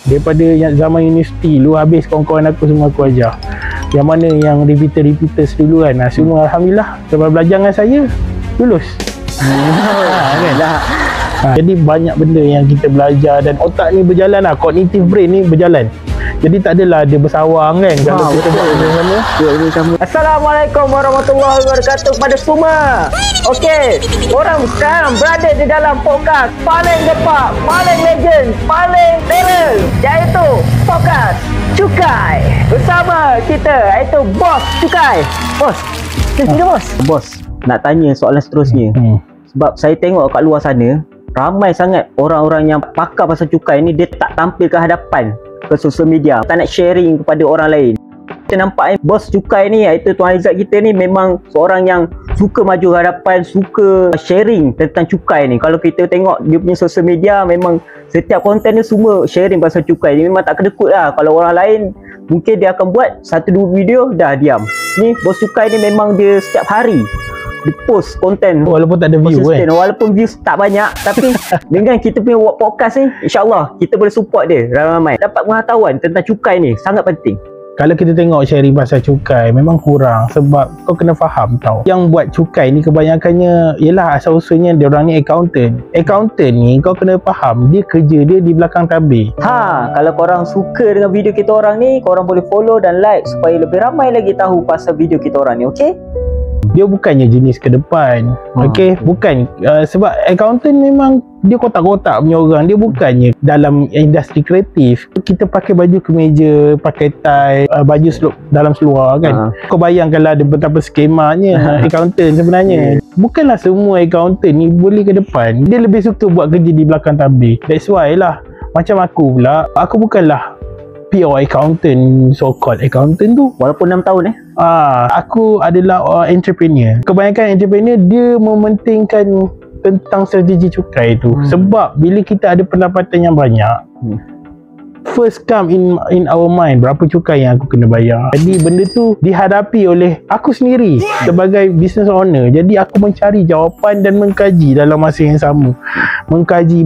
Daripada yang zaman universiti dulu, habis kawan-kawan aku semua aku ajar. Yang mana yang repeaters dulu kan, semua Alhamdulillah lepas belajar dengan saya lulus. Jadi banyak benda yang kita belajar dan otak ni berjalan lah, cognitive brain ni berjalan. Jadi tak adalah dia bersawang kan kalau kita buat benda sama. Assalamualaikum warahmatullahi wabarakatuh kepada semua. Okey, korang sekarang berada di dalam podcast paling gepak, paling legend, paling viral, iaitu podcast Cukai. Bersama kita iaitu Bos Cukai. Bos, kita bos. Bos, nak tanya soalan seterusnya. Sebab saya tengok kat luar sana, ramai sangat orang-orang yang pakar pasal cukai ni, dia tak tampil ke hadapan ke sosial media, tak nak sharing kepada orang lain. Kita nampak Bos Cukai ni, iaitu Tuan Izzat kita ni, memang seorang yang suka maju ke hadapan, suka sharing tentang cukai ni. Kalau kita tengok dia punya sosial media, memang setiap konten dia semua sharing pasal cukai. Dia memang tak kedekut lah. Kalau orang lain mungkin dia akan buat 1-2 video dah diam. Ni Bos Cukai ni memang dia setiap hari di post konten, walaupun tak ada view kan, walaupun views tak banyak, tapi dengan kita punya podcast ni, insyaAllah kita boleh support dia ramai-ramai. Dapat pengetahuan tentang cukai ni sangat penting. Kalau kita tengok sharing pasal cukai memang kurang, sebab kau kena faham tau, yang buat cukai ni kebanyakannya ialah asal-usulnya dia orang ni accountant. Accountant ni kau kena faham, dia kerja dia di belakang tabir. Kalau korang suka dengan video kita orang ni, korang boleh follow dan like supaya lebih ramai lagi tahu pasal video kita orang ni, okey? Dia bukannya jenis ke depan, okey? Bukan, sebab accountant memang dia kotak-kotak punya orang. Dia bukannya dalam industri kreatif. Kita pakai baju kemeja, pakai tie, baju dalam seluar kan. Kau bayangkanlah ada betapa skemanya accountant sebenarnya. Bukanlah semua accountant ni boleh ke depan. Dia lebih suka buat kerja di belakang tabir. That's why lah, macam aku pula, aku bukanlah pure accountant, so called accountant tu. Walaupun 6 tahun aku adalah entrepreneur. Kebanyakan entrepreneur dia mementingkan tentang strategi cukai tu. Sebab bila kita ada pendapatan yang banyak, first come in our mind, berapa cukai yang aku kena bayar. Jadi benda tu dihadapi oleh aku sendiri sebagai business owner. Jadi aku mencari jawapan dan mengkaji dalam masa yang sama. Mengkaji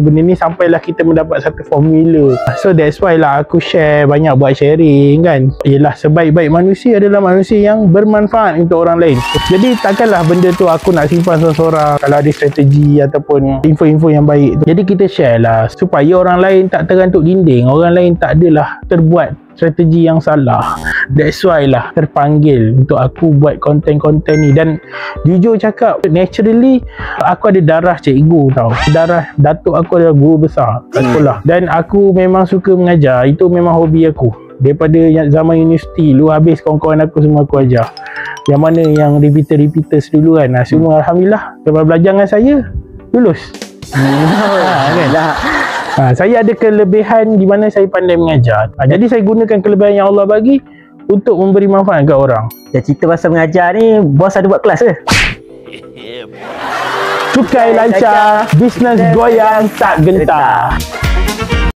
benda ni sampailah kita mendapat satu formula. So that's why lah aku share, banyak buat sharing kan. Yelah, sebaik-baik manusia adalah manusia yang bermanfaat untuk orang lain. Jadi takkanlah benda tu aku nak simpan seorang-seorang. Kalau ada strategi ataupun info-info yang baik tu, jadi kita share lah supaya orang lain tak terantuk dinding, orang lain tak adalah terbuat strategi yang salah. That's why lah terpanggil untuk aku buat konten-konten ni. Dan jujur cakap, naturally aku ada darah cikgu tau. Darah datuk aku adalah guru besar kat sekolah. Dan aku memang suka mengajar. Itu memang hobi aku. Daripada zaman universiti dulu, habis kawan-kawan aku semua aku ajar. Yang mana yang repeaters dulu kan, semua Alhamdulillah lepas belajar dengan saya lulus. Kan? Saya ada kelebihan di mana saya pandai mengajar. Jadi saya gunakan kelebihan yang Allah bagi untuk memberi manfaat kepada orang. Dan cerita pasal mengajar ni, bos ada buat kelas ke? Cukai lancar, bisnes goyang tak gentar.